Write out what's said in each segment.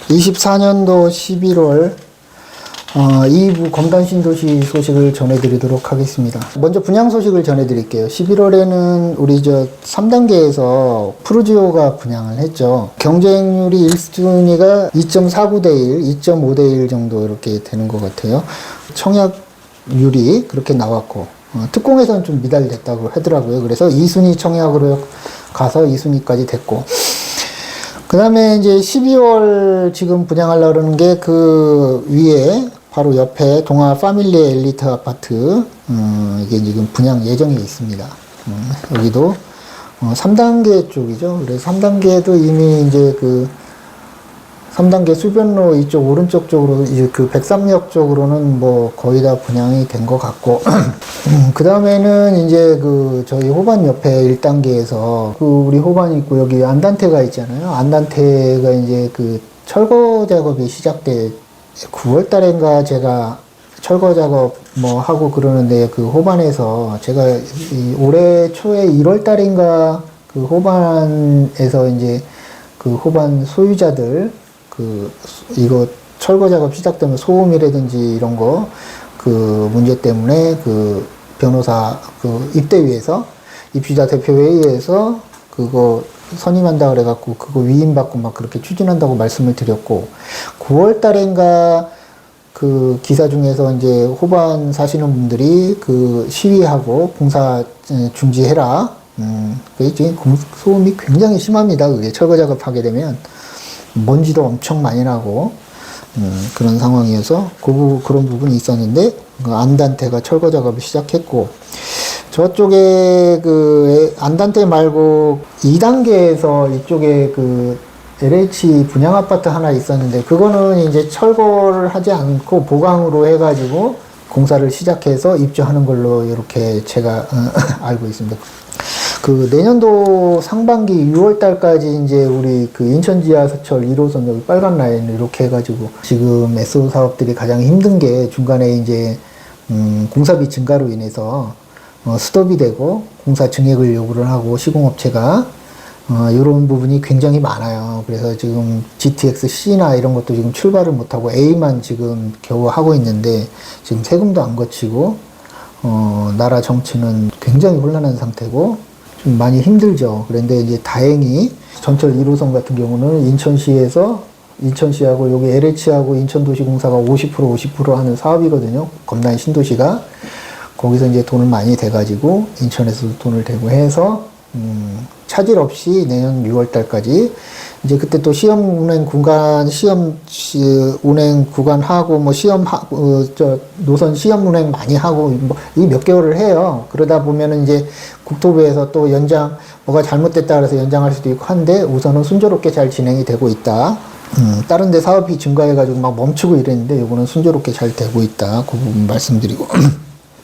24년도 11월 2부 검단 신도시 소식을 전해드리도록 하겠습니다. 먼저 분양 소식을 전해드릴게요. 11월에는 우리 3단계에서 푸르지오가 분양을 했죠. 경쟁률이 1순위가 2.49대 1, 2.5대 1 정도 이렇게 되는 것 같아요. 청약률이 그렇게 나왔고, 특공에서는 좀 미달됐다고 하더라고요. 그래서 2순위 청약으로 가서 2순위까지 됐고, 그 다음에 이제 12월 지금 분양하려고 그러는 게 그 위에 바로 옆에 동아 파밀리에 엘리트 아파트, 이게 지금 분양 예정이 있습니다. 여기도 3단계 쪽이죠. 그래서 3단계도 이미 이제 그 3단계 수변로 이쪽 오른쪽 쪽으로 이제 그 백삼역 쪽으로는 뭐 거의 다 분양이 된 것 같고, 그 다음에는 이제 그 저희 호반 옆에 1단계에서 그 우리 호반 있고 여기 안단테가 있잖아요. 안단테가 이제 그 철거 작업이 시작돼 9월 달인가 제가 철거 작업 뭐 하고 그러는데 그 호반에서 제가 올해 초에 1월 달인가 그 호반에서 이제 그 호반 소유자들 그 이거 철거 작업 시작되면 소음이라든지 이런 거 그 문제 때문에 그 변호사 그 입대위에서 입주자 대표회의에서 그거 선임한다 그래갖고 그거 위임받고 막 그렇게 추진한다고 말씀을 드렸고, 9월 달인가 그 기사 중에서 이제 호반 사시는 분들이 그 시위하고 공사 중지해라. 그게 지금 소음이 굉장히 심합니다. 그게 철거 작업하게 되면 먼지도 엄청 많이 나고 그런 상황이어서 그런 부분이 있었는데, 그 안단테가 철거 작업을 시작했고, 저쪽에 그 안단테 말고 2단계에서 이쪽에 그 LH 분양 아파트 하나 있었는데, 그거는 이제 철거를 하지 않고 보강으로 해가지고 공사를 시작해서 입주하는 걸로 이렇게 제가 알고 있습니다. 그 내년도 상반기 6월 달까지 이제 우리 그 인천 지하철 1호선 여기 빨간 라인 이렇게 해가지고 지금 SO 사업들이 가장 힘든 게 중간에 이제 공사비 증가로 인해서 스톱이 되고 공사 증액을 요구를 하고 시공업체가 이런 부분이 굉장히 많아요. 그래서 지금 GTX-C나 이런 것도 지금 출발을 못하고 A만 지금 겨우 하고 있는데 지금 세금도 안 거치고 나라 정치는 굉장히 혼란한 상태고 좀 많이 힘들죠. 그런데 이제 다행히 전철 1호선 같은 경우는 인천시하고 여기 LH하고 인천도시공사가 50% 하는 사업이거든요. 검단 신도시가. 거기서 이제 돈을 많이 대가지고 인천에서도 돈을 대고 해서 차질 없이 내년 6월 달까지 이제 그때 또 운행 구간 하고 뭐 노선 시험 운행 많이 하고 뭐 이 몇 개월을 해요. 그러다 보면은 이제 국토부에서 또 뭐가 잘못됐다 그래서 연장할 수도 있고 한데 우선은 순조롭게 잘 진행이 되고 있다. 다른 데 사업이 증가해가지고 막 멈추고 이랬는데 요거는 순조롭게 잘 되고 있다. 그 부분 말씀드리고.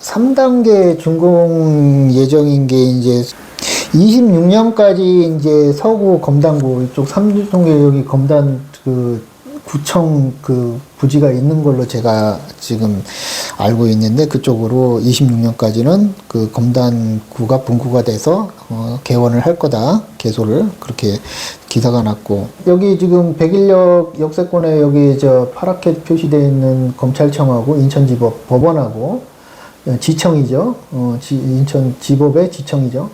3단계 준공 예정인 게 이제 26년까지 이제 서구 검단구 이쪽 삼중계 여기 검단 그 구청 그 부지가 있는 걸로 제가 지금 알고 있는데, 그쪽으로 26년까지는 그 검단구가 분구가 돼서 개원을 할 거다. 개소를 그렇게 기사가 났고, 여기 지금 백일역 역세권에 여기 파랗게 표시되어 있는 검찰청하고 인천지법 법원하고 지청이죠. 인천지법의 지청이죠.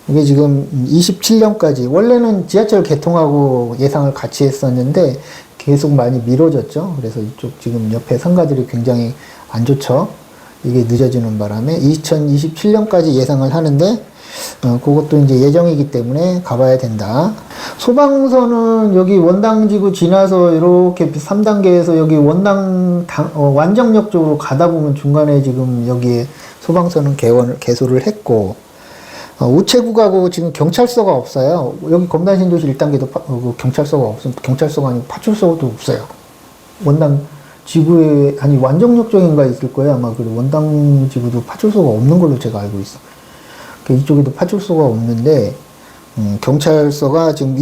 이게 지금 27년까지, 원래는 지하철 개통하고 예상을 같이 했었는데 계속 많이 미뤄졌죠. 그래서 이쪽 지금 옆에 상가들이 굉장히 안 좋죠. 이게 늦어지는 바람에 2027년까지 예상을 하는데, 그것도 이제 예정이기 때문에 가봐야 된다. 소방서는 여기 원당지구 지나서 이렇게 3단계에서 여기 완정역 쪽으로 가다 보면 중간에 지금 여기에 소방서는 개소를 했고, 우체국하고 지금 경찰서가 없어요. 여기 검단 신도시 1단계도 경찰서가 없습니다. 경찰서가 아니고 파출소도 없어요. 원당 지구에, 아니 완정역 쪽인가 있을 거예요. 아마 그 원당 지구도 파출소가 없는 걸로 제가 알고 있어요. 이쪽에도 파출소가 없는데, 경찰서가 지금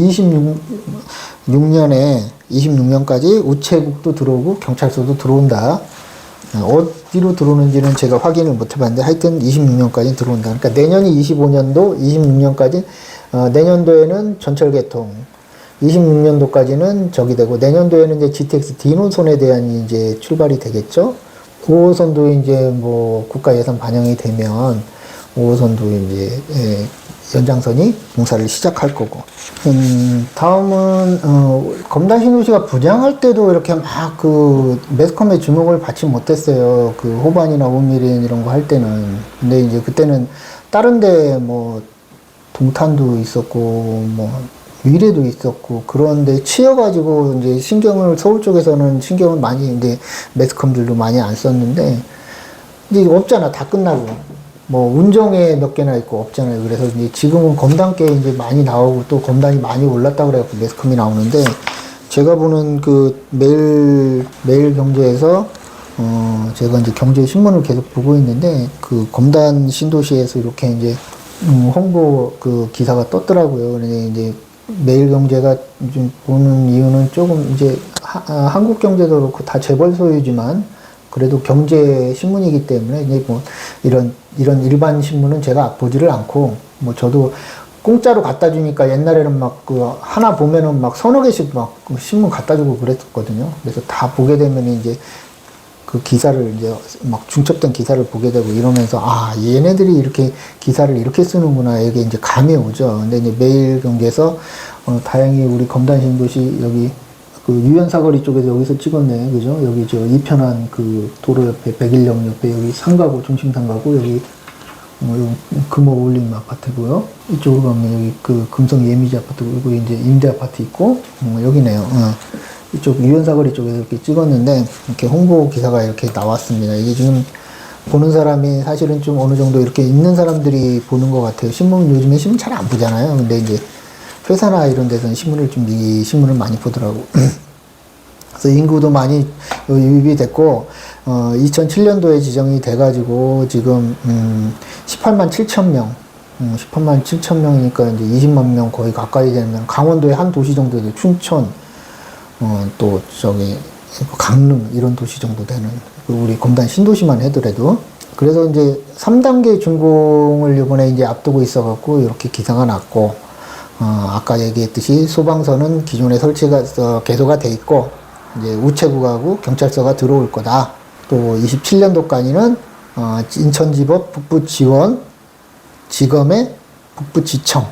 26년까지 우체국도 들어오고 경찰서도 들어온다. 어디로 들어오는지는 제가 확인을 못 해봤는데 하여튼 26년까지 들어온다. 그러니까 내년이 25년도, 26년까지, 내년도에는 전철 개통, 26년도까지는 적이 되고, 내년도에는 이제 GTX D 노선에 대한 이제 출발이 되겠죠. 5호선도 이제 뭐 국가 예산 반영이 되면 5호선도 이제 연장선이 공사를 시작할 거고. 다음은 검단 신도시가 분양할 때도 이렇게 막 그 매스컴의 주목을 받지 못했어요. 그 호반이나 오미린 이런 거 할 때는. 근데 이제 그때는 다른데 뭐 동탄도 있었고 뭐 위례도 있었고 그런데 치여가지고 이제 신경을 서울 쪽에서는 신경을 많이 이제 매스컴들도 많이 안 썼는데 이제 없잖아. 다 끝나고. 뭐 운정에 몇 개나 있고 없잖아요. 그래서 이제 지금은 검단계 이제 많이 나오고 또 검단이 많이 올랐다고 그래갖고 매스컴이 나오는데 제가 보는 그 매일 경제에서 제가 이제 경제 신문을 계속 보고 있는데 그 검단 신도시에서 이렇게 이제 홍보 그 기사가 떴더라고요. 그런데 이제 매일 경제가 좀 보는 이유는 조금 이제 한국 경제도 그렇고 다 재벌 소유지만 그래도 경제 신문이기 때문에 이제 뭐 이런 일반 신문은 제가 보지를 않고 뭐 저도 공짜로 갖다 주니까 옛날에는 막 그 하나 보면은 막 서너 개씩 막 신문 갖다 주고 그랬거든요. 그래서 다 보게 되면 이제 그 기사를 이제 막 중첩된 기사를 보게 되고 이러면서 아 얘네들이 이렇게 기사를 이렇게 쓰는구나 이게 이제 감이 오죠. 근데 이제 매일 경제에서 다행히 우리 검단 신도시 여기 그 유연사거리 쪽에서 여기서 찍었네, 그죠? 여기 저 이편한 그 도로 옆에 백일역 옆에 여기 상가고 중심 상가고 여기 금호올림 아파트고요. 이쪽으로 가면 여기 그 금성 예미지 아파트 그리고 이제 임대 아파트 있고 여기네요. 이쪽 유연사거리 쪽에서 이렇게 찍었는데 이렇게 홍보 기사가 이렇게 나왔습니다. 이게 지금 보는 사람이 사실은 좀 어느 정도 이렇게 있는 사람들이 보는 것 같아요. 요즘에 신문 잘 안 보잖아요. 근데 이제 회사나 이런 데서는 신문을 많이 보더라고. 그래서 인구도 많이 유입이 됐고, 2007년도에 지정이 돼가지고, 지금, 18만 7천 명, 18만 7천 명이니까 이제 20만 명 거의 가까이 되면, 강원도의 한 도시 정도 돼, 춘천, 또 저기, 강릉, 이런 도시 정도 되는, 우리 검단 신도시만 해더라도. 그래서 이제 3단계 준공을 이번에 이제 앞두고 있어갖고, 이렇게 기사가 났고, 아까 얘기했듯이 소방서는 기존에 개소가 돼 있고, 이제 우체국하고 경찰서가 들어올 거다. 또 27년도까지는, 인천지법 북부지원, 지검의 북부지청이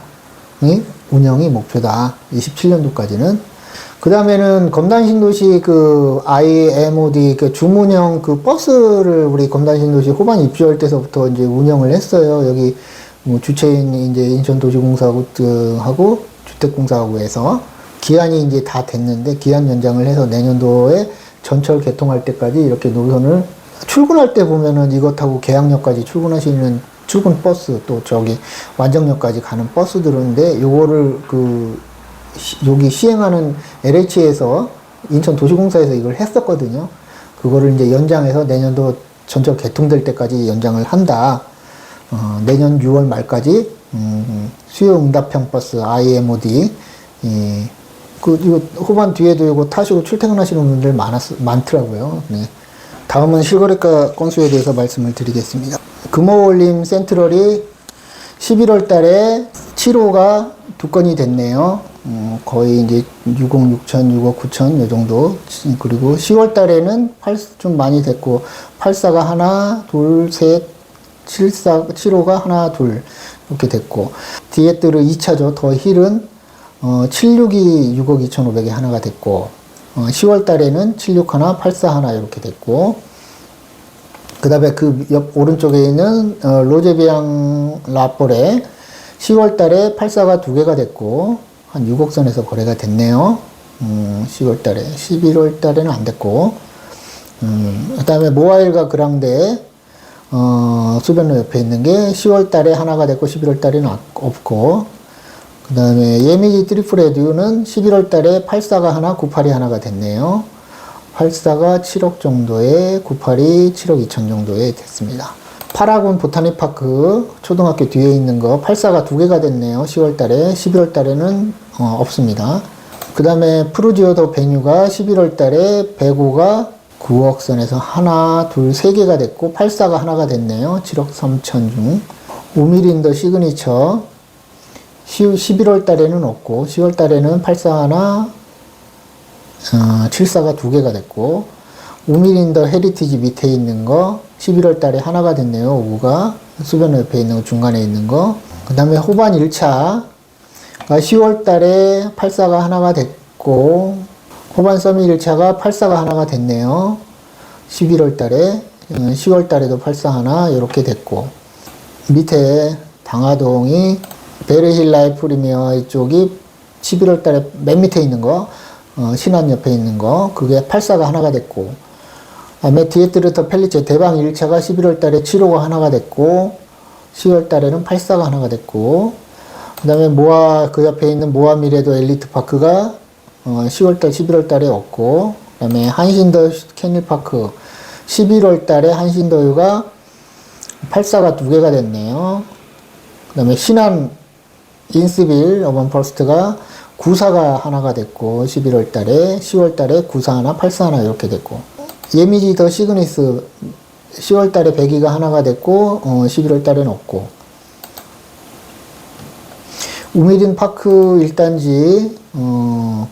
운영이 목표다. 27년도까지는. 그 다음에는 검단신도시 그 IMOD 그 주문형 그 버스를 우리 검단신도시 호반 입주할 때서부터 이제 운영을 했어요. 여기 뭐 주체인 이제 인천도시공사하고 주택공사하고 해서 기한이 이제 다 됐는데 기한 연장을 해서 내년도에 전철 개통할 때까지 이렇게 노선을 출근할 때 보면은 이거 타고 계양역까지 출근하시는 출근 버스 또 저기 완정역까지 가는 버스들인데 요거를 여기 시행하는 LH에서 인천도시공사에서 이걸 했었거든요. 그거를 이제 연장해서 내년도 전철 개통될 때까지 연장을 한다. 내년 6월 말까지 수요응답형 버스 IMOD 이거 후반 뒤에도 이거 타시고 출퇴근하시는 분들 많더라고요. 네. 다음은 실거래가 건수에 대해서 말씀을 드리겠습니다. 금호올림 센트럴이 11월 달에 7호가 2건이 됐네요. 거의 이제 6억 6천, 6억 9천 이 정도. 그리고 10월 달에는 좀 많이 됐고 84가 하나, 둘, 셋, 7호가 하나, 둘 이렇게 됐고 디에뜨르 2차죠. 더 힐은 76이 6억 2,500에 하나가 됐고 10월 달에는 76 하나, 84 하나 이렇게 됐고 그 다음에 그 옆 오른쪽에 있는 로제비앙 라폴에 10월 달에 84가 2개가 됐고 한 6억 선에서 거래가 됐네요. 10월 달에 11월 달에는 안 됐고 그 다음에 모바일과 그랑데 수변로 옆에 있는 게 10월 달에 하나가 됐고 11월 달에는 없고 그 다음에 예미지 트리플레듀는 11월 달에 84가 하나 98이 하나가 됐네요. 84가 7억 정도에 98이 7억 2천 정도에 됐습니다. 파라군 보타닉파크 초등학교 뒤에 있는 거 84가 2개가 됐네요. 10월 달에 11월 달에는 없습니다. 그 다음에 프루지오 더 베뉴가 11월 달에 105가 9억 선에서 하나, 둘, 3개가 됐고 84가 하나가 됐네요. 7억 3천 중. 오미린 더 시그니처 11월 달에는 없고 10월 달에는 84나 74가 두 개가 됐고 우미린더 헤리티지 밑에 있는 거 11월 달에 하나가 됐네요. 5구가 수변 옆에 있는 거 중간에 있는 거. 그 다음에 호반 1차 10월 달에 84가 하나가 됐고 호반 서밋 1차가 84가 하나가 됐네요. 11월 달에 10월 달에도 84 하나 이렇게 됐고 밑에 당하동이 베르힐 라이프 프리미어 이쪽이 11월 달에 맨 밑에 있는 거 신안 옆에 있는 거 그게 84가 하나가 됐고 다음에 디에트르터 펠리체 대방 1차가 11월 달에 75가 하나가 됐고 10월 달에는 84가 하나가 됐고 그 다음에 모아 그 옆에 있는 모아 미래도 엘리트 파크가 10월 달 11월 달에 없고 그 다음에 한신더 캐닐 파크 11월 달에 한신더유가 84가 두 개가 됐네요. 그 다음에 신안 인스빌 어반 퍼스트가 94가 하나가 됐고 11월 달에 10월 달에 94 하나 84 하나 이렇게 됐고 예미지 더 시그니스 10월 달에 102가 하나가 됐고 11월 달에는 없고 우미린 파크 1단지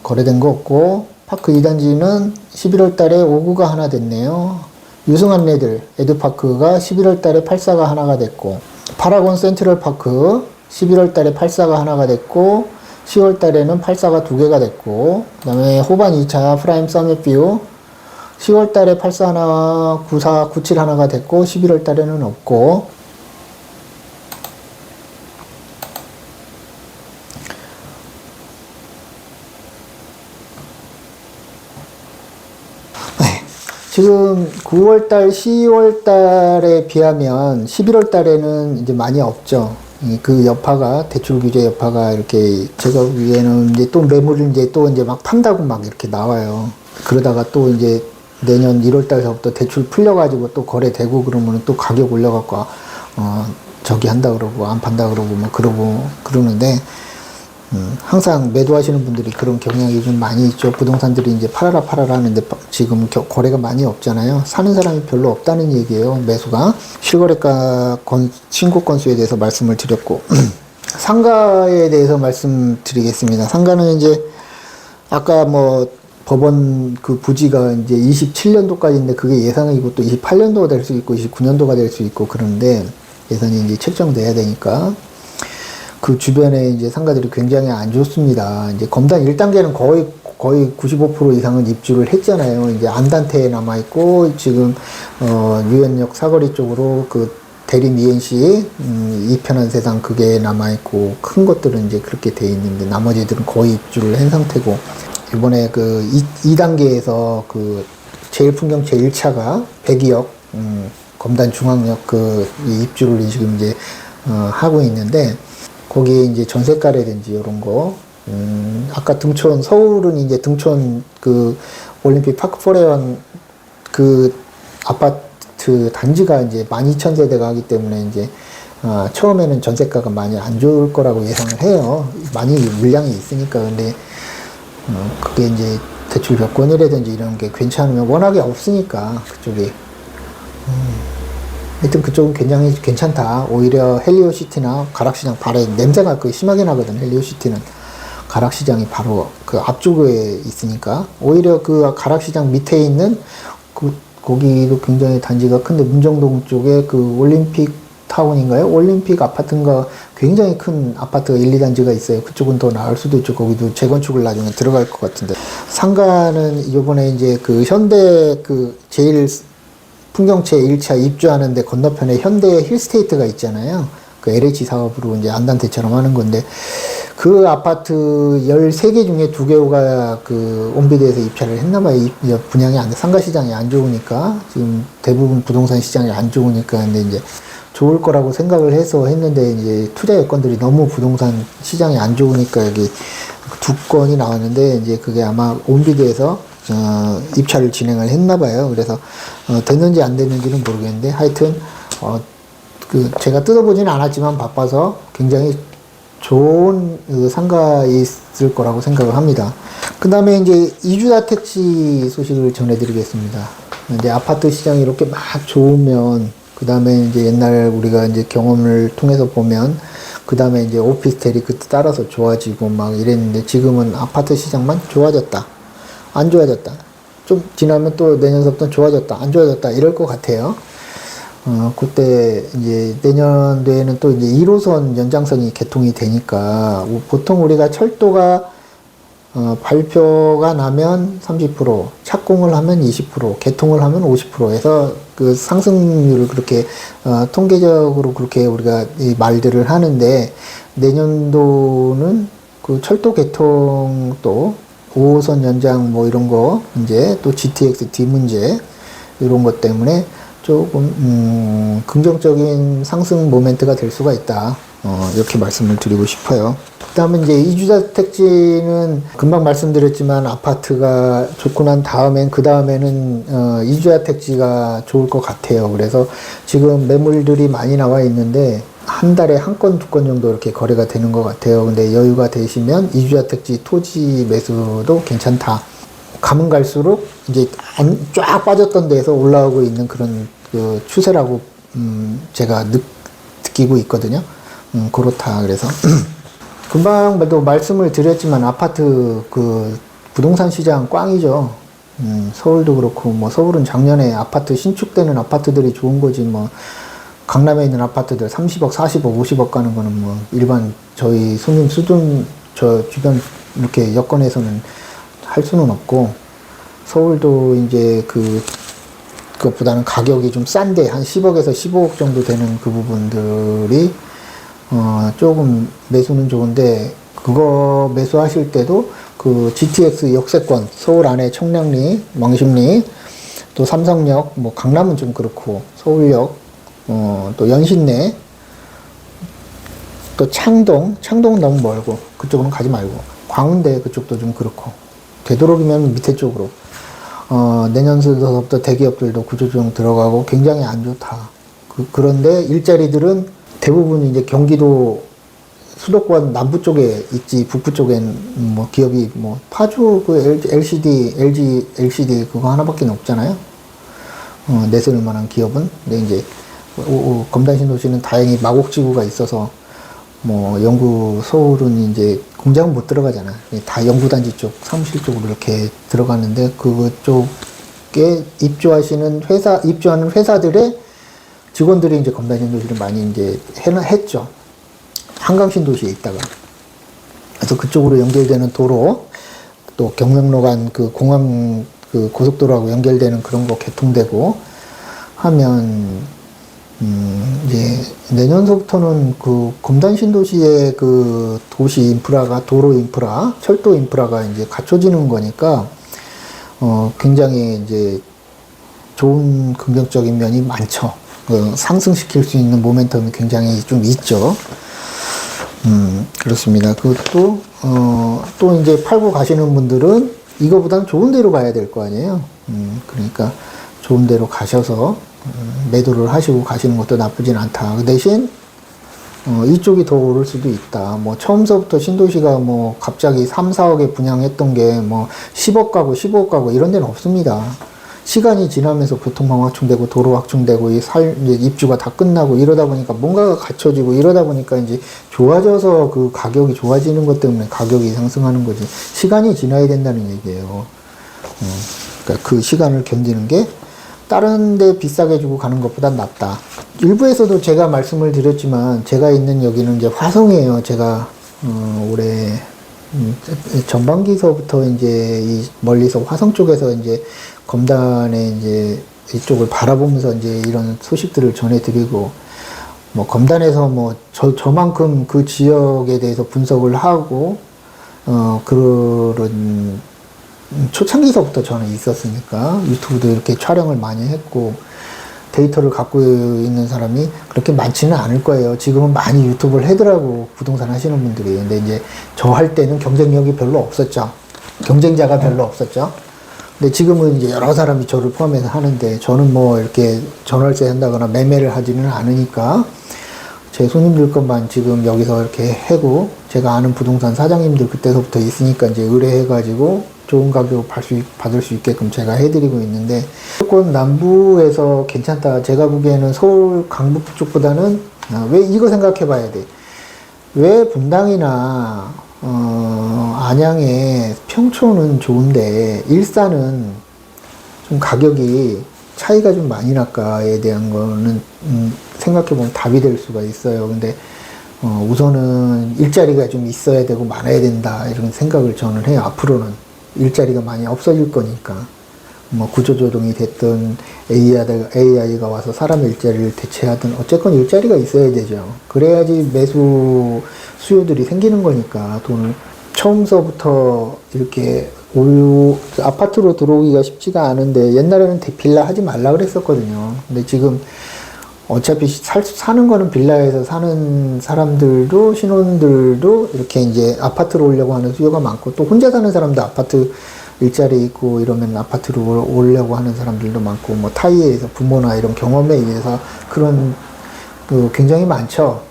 거래된 거 없고 파크 2단지는 11월 달에 59가 하나 됐네요. 유승한 레들 에드파크가 11월 달에 84가 하나가 됐고 파라곤 센트럴 파크 11월 달에 84가 하나가 됐고 10월 달에는 84가 두 개가 됐고 그 다음에 호반 2차 프라임 서밋뷰 10월 달에 84 하나 94 97 하나가 됐고 11월 달에는 없고 지금 9월달, 10월달에 비하면 11월달에는 이제 많이 없죠. 그 여파가 대출 규제 여파가 이렇게 제가 위에는 이제 또 매물을 이제 또 이제 막 판다고 막 이렇게 나와요. 그러다가 또 이제 내년 1월달서부터 대출 풀려가지고 또 거래되고 그러면 또 가격 올려갖고 저기 한다 그러고 안 판다 그러고 뭐 그러고 그러는데. 항상 매도하시는 분들이 그런 경향이 좀 많이 있죠. 부동산들이 이제 팔아라 하는데 지금 거래가 많이 없잖아요. 사는 사람이 별로 없다는 얘기예요. 매수가. 실거래가 신고 건수에 대해서 말씀을 드렸고 상가에 대해서 말씀드리겠습니다. 상가는 이제 아까 뭐 법원 그 부지가 이제 27년도까지인데 그게 예상이고 또 28년도가 될 수 있고 29년도가 될 수 있고 그런데 예산이 이제 책정돼야 되니까 그 주변에 이제 상가들이 굉장히 안 좋습니다. 이제 검단 1단계는 거의 95% 이상은 입주를 했잖아요. 이제 안단테에 남아있고, 지금, 유연역 사거리 쪽으로 그 대림 ENC, 이편한 세상 그게 남아있고, 큰 것들은 이제 그렇게 돼 있는데, 나머지들은 거의 입주를 한 상태고, 이번에 그 2단계에서 그 제일 풍경채 1차가 백이역, 검단 중앙역 그 입주를 지금 이제, 하고 있는데, 거기에 이제 전세가라든지 이런 거, 아까 등촌, 서울은 이제 등촌 그 올림픽 파크 포레원 그 아파트 단지가 이제 12,000세대가 하기 때문에 이제, 처음에는 전세가가 많이 안 좋을 거라고 예상을 해요. 많이 물량이 있으니까. 근데, 그게 이제 대출 여건이라든지 이런 게 괜찮으면 워낙에 없으니까, 그쪽이. 하여튼 그쪽은 굉장히 괜찮다. 오히려 헬리오시티나 가락시장 바로 냄새가 그 심하게 나거든. 헬리오시티는 가락시장이 바로 그 앞쪽에 있으니까 오히려 그 가락시장 밑에 있는 그 거기도 굉장히 단지가 큰데 문정동 쪽에 그 올림픽 타운인가요? 올림픽 아파트인가 굉장히 큰 아파트가 1, 2단지가 있어요. 그쪽은 더 나을 수도 있죠. 거기도 재건축을 나중에 들어갈 것 같은데. 상가는 이번에 이제 그 현대 그 제일 풍경채 1차 입주하는데 건너편에 현대 힐스테이트가 있잖아요. 그 LH 사업으로 이제 안단테처럼 하는 건데, 그 아파트 13개 중에 2개가 그 온비드에서 입찰을 했나봐요. 분양이 상가 시장이 안 좋으니까, 지금 대부분 부동산 시장이 안 좋으니까, 근데 이제 좋을 거라고 생각을 해서 했는데, 이제 투자 여건들이 너무 부동산 시장이 안 좋으니까 여기 2건이 나왔는데, 이제 그게 아마 온비드에서 입찰을 진행을 했나봐요. 그래서, 됐는지 안 됐는지는 모르겠는데, 하여튼, 제가 뜯어보지는 않았지만 바빠서 굉장히 좋은 상가에 있을 거라고 생각을 합니다. 그 다음에 이제 이주다택지 소식을 전해드리겠습니다. 이제 아파트 시장이 이렇게 막 좋으면, 그 다음에 이제 옛날 우리가 이제 경험을 통해서 보면, 그 다음에 이제 오피스텔이 그때 따라서 좋아지고 막 이랬는데 지금은 아파트 시장만 좋아졌다. 안 좋아졌다. 좀 지나면 또 내년서부터는 좋아졌다. 안 좋아졌다. 이럴 것 같아요. 그때 이제 내년도에는 또 이제 1호선 연장선이 개통이 되니까 보통 우리가 철도가 발표가 나면 30%, 착공을 하면 20%, 개통을 하면 50%에서 그 상승률을 그렇게 통계적으로 그렇게 우리가 이 말들을 하는데 내년도는 그 철도 개통 또 5호선 연장 뭐 이런 거 이제 또 GTX D 문제 이런 것 때문에 조금 긍정적인 상승 모멘트가 될 수가 있다. 이렇게 말씀을 드리고 싶어요. 그 다음에 이제 이주택지는 금방 말씀드렸지만 아파트가 좋고 난 다음엔 그 다음에는 이주택지가 좋을 것 같아요. 그래서 지금 매물들이 많이 나와 있는데 한 달에 한 건, 두 건 정도 이렇게 거래가 되는 것 같아요. 근데 여유가 되시면 이주택지 토지 매수도 괜찮다. 가면 갈수록 이제 쫙 빠졌던 데에서 올라오고 있는 그런 그 추세라고 제가 느끼고 있거든요. 그렇다. 그래서 금방도 말씀을 드렸지만 아파트 그 부동산 시장 꽝이죠. 서울도 그렇고 뭐 서울은 작년에 아파트 신축되는 아파트들이 좋은 거지 뭐 강남에 있는 아파트들 30억, 40억, 50억 가는 거는 뭐 일반 저희 손님 수준 저 주변 이렇게 여건에서는 할 수는 없고 서울도 이제 그것보다는 가격이 좀 싼데 한 10억에서 15억 정도 되는 그 부분들이 조금 매수는 좋은데 그거 매수하실 때도 그 GTX 역세권 서울 안에 청량리, 왕십리 또 삼성역 뭐 강남은 좀 그렇고 서울역 또 연신내 또 창동은 너무 멀고 그쪽은 가지 말고 광운대 그쪽도 좀 그렇고 되도록이면 밑에 쪽으로 내년서부터 대기업들도 구조조정 들어가고 굉장히 안 좋다. 그런데 일자리들은 대부분 이제 경기도 수도권 남부 쪽에 있지 북부 쪽엔 뭐 기업이 뭐 파주 그 LG LCD 그거 하나밖에 없잖아요. 내세울 만한 기업은. 근데 이제 검단신도시는 다행히 마곡지구가 있어서 뭐 영구 서울은 이제 공장은 못 들어가잖아. 다 영구단지 쪽 사무실 쪽으로 이렇게 들어가는데 그쪽에 입주하는 회사들의 직원들이 이제 검단신도시를 많이 이제 했죠. 한강신도시에 있다가. 그래서 그쪽으로 연결되는 도로, 또 경명로 간 그 공항 그 고속도로하고 연결되는 그런 거 개통되고 하면, 이제 내년서부터는 그 검단신도시의 그 도시 인프라가, 도로 인프라, 철도 인프라가 이제 갖춰지는 거니까, 굉장히 이제 좋은 긍정적인 면이 많죠. 상승시킬 수 있는 모멘텀이 굉장히 좀 있죠. 그렇습니다. 그것도, 또 이제 팔고 가시는 분들은 이거보단 좋은 데로 가야 될 거 아니에요. 그러니까 좋은 데로 가셔서, 매도를 하시고 가시는 것도 나쁘진 않다. 그 대신, 이쪽이 더 오를 수도 있다. 뭐, 처음서부터 신도시가 뭐, 갑자기 3, 4억에 분양했던 게 뭐, 10억 가고 15억 가고 이런 데는 없습니다. 시간이 지나면서 교통망 확충되고 도로 확충되고 이제 입주가 다 끝나고 이러다 보니까 뭔가가 갖춰지고 이러다 보니까 이제 좋아져서 그 가격이 좋아지는 것 때문에 가격이 상승하는 거지. 시간이 지나야 된다는 얘기예요. 그러니까 그 시간을 견디는 게 다른 데 비싸게 주고 가는 것보다 낫다. 일부에서도 제가 말씀을 드렸지만 제가 있는 여기는 이제 화성이에요. 제가 올해 전반기서부터 이제 이 멀리서 화성 쪽에서 이제 검단에 이제 이쪽을 바라보면서 이제 이런 소식들을 전해드리고, 뭐 검단에서 뭐 저만큼 그 지역에 대해서 분석을 하고, 그런 초창기서부터 저는 있었으니까 유튜브도 이렇게 촬영을 많이 했고, 데이터를 갖고 있는 사람이 그렇게 많지는 않을 거예요. 지금은 많이 유튜브를 하더라고, 부동산 하시는 분들이. 근데 이제 저 할 때는 경쟁력이 별로 없었죠. 경쟁자가 별로 없었죠. 근데 지금은 이제 여러 사람이 저를 포함해서 하는데, 저는 뭐 이렇게 전월세 한다거나 매매를 하지는 않으니까, 제 손님들 것만 지금 여기서 이렇게 하고, 제가 아는 부동산 사장님들 그때서부터 있으니까 이제 의뢰해가지고, 좋은 가격 받을 수 있게끔 제가 해드리고 있는데, 조금 남부에서 괜찮다. 제가 보기에는 서울 강북 쪽보다는, 왜 이거 생각해 봐야 돼. 왜 분당이나 안양의 평촌은 좋은데 일산은 좀 가격이 차이가 좀 많이 날까에 대한 거는 생각해보면 답이 될 수가 있어요. 근데 우선은 일자리가 좀 있어야 되고 많아야 된다 이런 생각을 저는 해요. 앞으로는 일자리가 많이 없어질 거니까 뭐 구조조정이 됐든 AI가 와서 사람 일자리를 대체하든 어쨌건 일자리가 있어야 되죠. 그래야지 매수 수요들이 생기는 거니까 돈을 처음서부터 이렇게 아파트로 들어오기가 쉽지가 않은데 옛날에는 빌라 하지 말라 그랬었거든요. 근데 지금 어차피 사는 거는 빌라에서 사는 사람들도 신혼들도 이렇게 이제 아파트로 오려고 하는 수요가 많고 또 혼자 사는 사람도 아파트 일자리 있고 이러면 아파트로 오려고 하는 사람들도 많고 뭐 타이에 의해서 부모나 이런 경험에 의해서 그런 굉장히 많죠.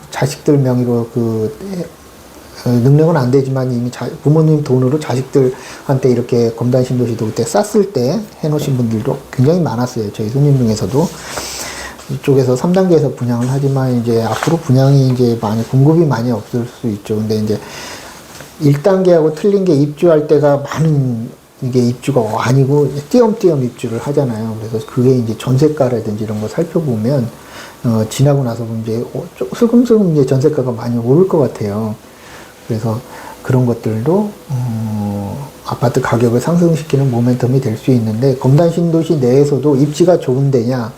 자식들 명의로 능력은 안 되지만 이미 부모님 돈으로 자식들한테 이렇게 검단 신도시도 그때 쌌을 때 해놓으신 분들도 굉장히 많았어요. 저희 손님 중에서도. 이쪽에서 3단계에서 분양을 하지만 이제 앞으로 분양이 이제 공급이 많이 없을 수 있죠. 근데 이제 1단계하고 틀린 게 입주할 때가 많은 이게 입주가 아니고 띄엄띄엄 입주를 하잖아요. 그래서 그게 이제 전세가라든지 이런 거 살펴보면 지나고 나서 이제 슬금슬금 이제 전세가가 많이 오를 것 같아요. 그래서 그런 것들도 아파트 가격을 상승시키는 모멘텀이 될 수 있는데 검단 신도시 내에서도 입지가 좋은 데냐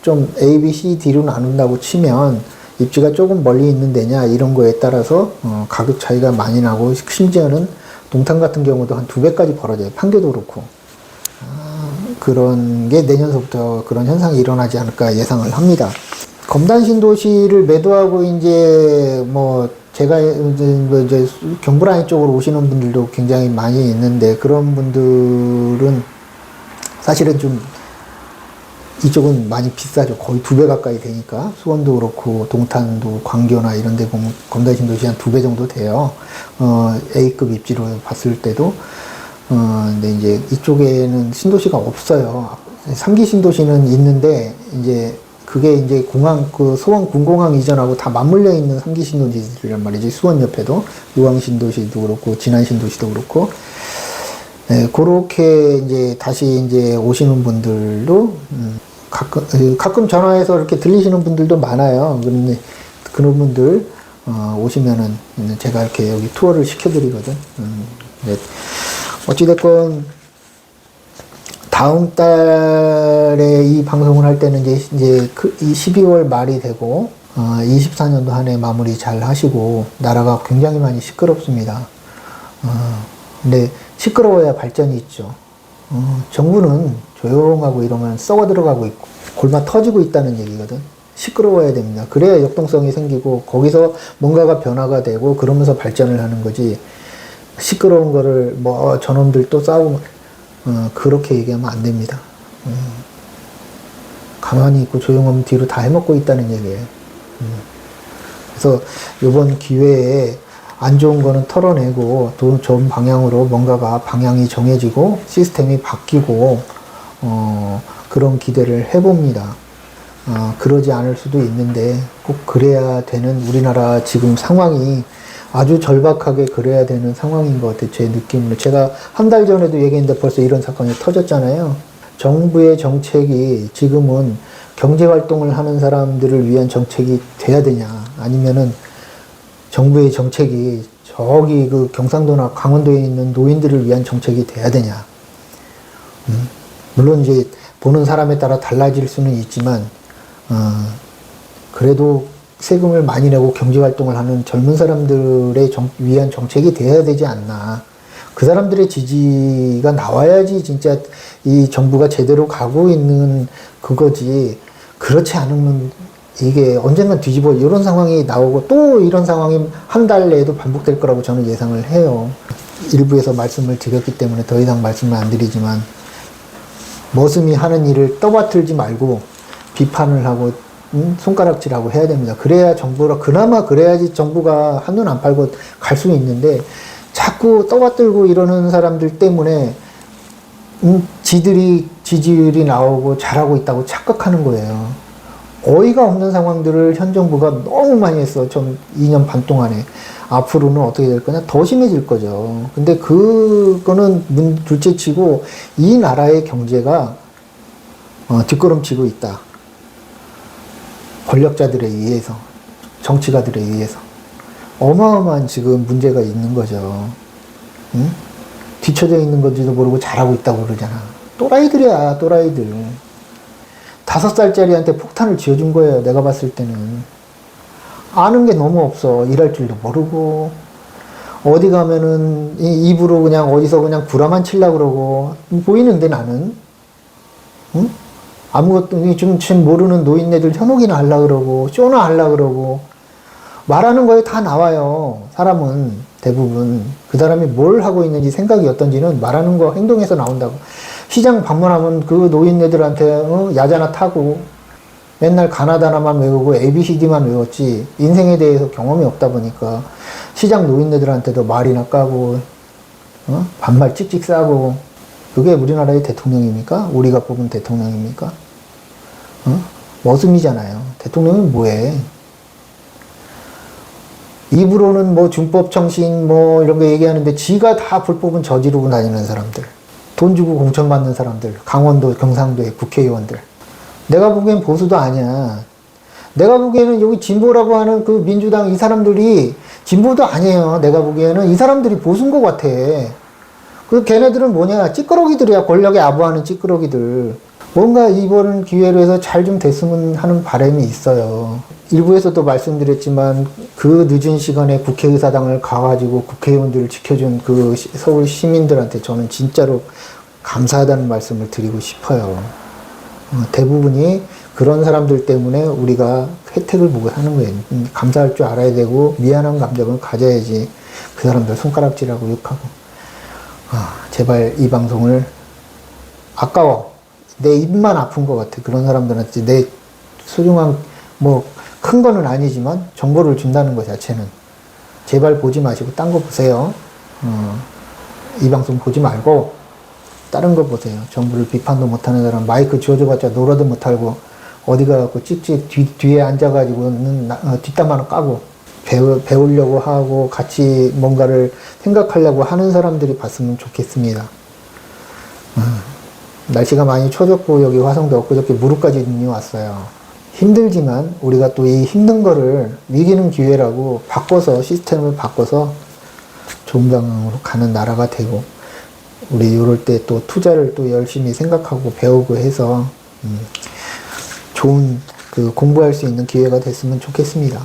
좀 A, B, C, D로 나눈다고 치면 입지가 조금 멀리 있는 데냐 이런 거에 따라서 가격 차이가 많이 나고 심지어는 동탄 같은 경우도 한 2배까지 벌어져요. 판교도 그렇고 그런 게 내년서부터 그런 현상이 일어나지 않을까 예상을 합니다. 검단 신도시를 매도하고 이제 뭐 제가 이제 경부라인 쪽으로 오시는 분들도 굉장히 많이 있는데 그런 분들은 사실은 좀 이쪽은 많이 비싸죠. 거의 2배 가까이 되니까 수원도 그렇고 동탄도 광교나 이런 데 보면 검단 신도시 한 2배 정도 돼요. A급 입지로 봤을 때도 근데 이제 이쪽에는 신도시가 없어요. 3기 신도시는 있는데 이제 그게 이제 수원 군공항 이전하고 다 맞물려 있는 3기 신도시란 말이지. 수원 옆에도 유황 신도시도 그렇고 진안 신도시도 그렇고 네, 그렇게 이제 다시 이제 오시는 분들도 가끔 전화해서 이렇게 들리시는 분들도 많아요. 그런데 그런 분들 오시면은 제가 이렇게 여기 투어를 시켜드리거든. 네. 어찌됐건 다음 달에 이 방송을 할 때는 이제 이 12월 말이 되고 24년도 한 해 마무리 잘 하시고 나라가 굉장히 많이 시끄럽습니다. 근데 시끄러워야 발전이 있죠. 정부는 조용하고 이러면 썩어 들어가고 있고 골마 터지고 있다는 얘기거든. 시끄러워야 됩니다. 그래야 역동성이 생기고 거기서 뭔가가 변화가 되고 그러면서 발전을 하는 거지. 시끄러운 거를 뭐 저놈들 또 싸우면 그렇게 얘기하면 안 됩니다. 가만히 있고 조용하면 뒤로 다 해먹고 있다는 얘기예요. 그래서 이번 기회에 안 좋은 거는 털어내고 더 좋은 방향으로 뭔가가 방향이 정해지고 시스템이 바뀌고 그런 기대를 해봅니다. 그러지 않을 수도 있는데 꼭 그래야 되는 우리나라 지금 상황이 아주 절박하게 그래야 되는 상황인 것 같아요. 제 느낌으로. 제가 한 달 전에도 얘기했는데 벌써 이런 사건이 터졌잖아요. 정부의 정책이 지금은 경제활동을 하는 사람들을 위한 정책이 돼야 되냐 아니면은 정부의 정책이 저기 그 경상도나 강원도에 있는 노인들을 위한 정책이 돼야 되냐. 물론 이제 보는 사람에 따라 달라질 수는 있지만 그래도 세금을 많이 내고 경제활동을 하는 젊은 사람들의 위한 정책이 돼야 되지 않나. 그 사람들의 지지가 나와야지 진짜 이 정부가 제대로 가고 있는 그거지. 그렇지 않으면 이게 언젠간 뒤집어 이런 상황이 나오고 또 이런 상황이 한 달 내에도 반복될 거라고 저는 예상을 해요. 일부에서 말씀을 드렸기 때문에 더 이상 말씀을 안 드리지만 머슴이 하는 일을 떠받들지 말고 비판을 하고 손가락질하고 해야 됩니다. 그래야 그나마 그래야지 정부가 한눈 안 팔고 갈 수 있는데 자꾸 떠받들고 이러는 사람들 때문에 지들이 지지율이 나오고 잘하고 있다고 착각하는 거예요. 어이가 없는 상황들을 현 정부가 너무 많이 했어. 좀 2년 반 동안에. 앞으로는 어떻게 될 거냐? 더 심해질 거죠. 근데 그거는 둘째 치고 이 나라의 경제가 뒷걸음치고 있다. 권력자들에 의해서, 정치가들에 의해서. 어마어마한 지금 문제가 있는 거죠. 응? 뒤쳐져 있는 건지도 모르고 잘하고 있다고 그러잖아. 또라이들이야, 또라이들. 5살짜리한테 폭탄을 쥐어준 거예요, 내가 봤을 때는. 아는 게 너무 없어. 일할 줄도 모르고. 어디 가면은 입으로 그냥 어디서 그냥 구라만 치려고 그러고. 보이는데 나는. 응? 아무것도 좀 모르는 노인네들 현혹이나 하려고 그러고, 쇼나 하려고 그러고. 말하는 거에 다 나와요. 사람은 대부분. 그 사람이 뭘 하고 있는지 생각이 어떤지는 말하는 거 행동에서 나온다고. 시장 방문하면 그 노인네들한테 야자나 타고 맨날 가나다나만 외우고 ABCD만 외웠지 인생에 대해서 경험이 없다 보니까 시장 노인네들한테도 말이나 까고 반말 찍찍 싸고. 그게 우리나라의 대통령입니까? 우리가 뽑은 대통령입니까? 머슴이잖아요. 대통령이 뭐해? 입으로는 뭐 준법청신 뭐 이런 거 얘기하는데 지가 다 불법은 저지르고 다니는 사람들. 돈 주고 공천 받는 사람들. 강원도, 경상도의 국회의원들. 내가 보기엔 보수도 아니야. 내가 보기에는 여기 진보라고 하는 그 민주당 이 사람들이 진보도 아니에요. 내가 보기에는 이 사람들이 보수인 것 같아. 그 걔네들은 뭐냐? 찌끄러기들이야. 권력에 아부하는 찌끄러기들. 뭔가 이번 기회로 해서 잘 좀 됐으면 하는 바람이 있어요. 일부에서도 말씀드렸지만 그 늦은 시간에 국회의사당을 가가지고 국회의원들을 지켜준 그 서울 시민들한테 저는 진짜로 감사하다는 말씀을 드리고 싶어요. 대부분이 그런 사람들 때문에 우리가 혜택을 보고 사는 거예요. 감사할 줄 알아야 되고 미안한 감정을 가져야지. 그 사람들 손가락질하고 욕하고. 제발 이 방송을 아까워. 내 입만 아픈 것 같아. 그런 사람들한테 내 소중한 뭐 큰 거는 아니지만 정보를 준다는 것 자체는 제발 보지 마시고 딴 거 보세요. 이 방송 보지 말고 다른 거 보세요. 정부를 비판도 못하는 사람 마이크 쥐어줘봤자 놀아도 못하고 어디 가갖고 찍찍 뒤에 앉아가지고는 뒷담 화나 까고 배우려고 하고 같이 뭔가를 생각하려고 하는 사람들이 봤으면 좋겠습니다. 날씨가 많이 추워졌고 여기 화성도 엊그저께 무릎까지 눈이 왔어요. 힘들지만 우리가 또 이 힘든 거를 이기는 기회라고 바꿔서 시스템을 바꿔서 좋은 방향으로 가는 나라가 되고 우리 이럴 때 또 투자를 또 열심히 생각하고 배우고 해서 좋은 그 공부할 수 있는 기회가 됐으면 좋겠습니다.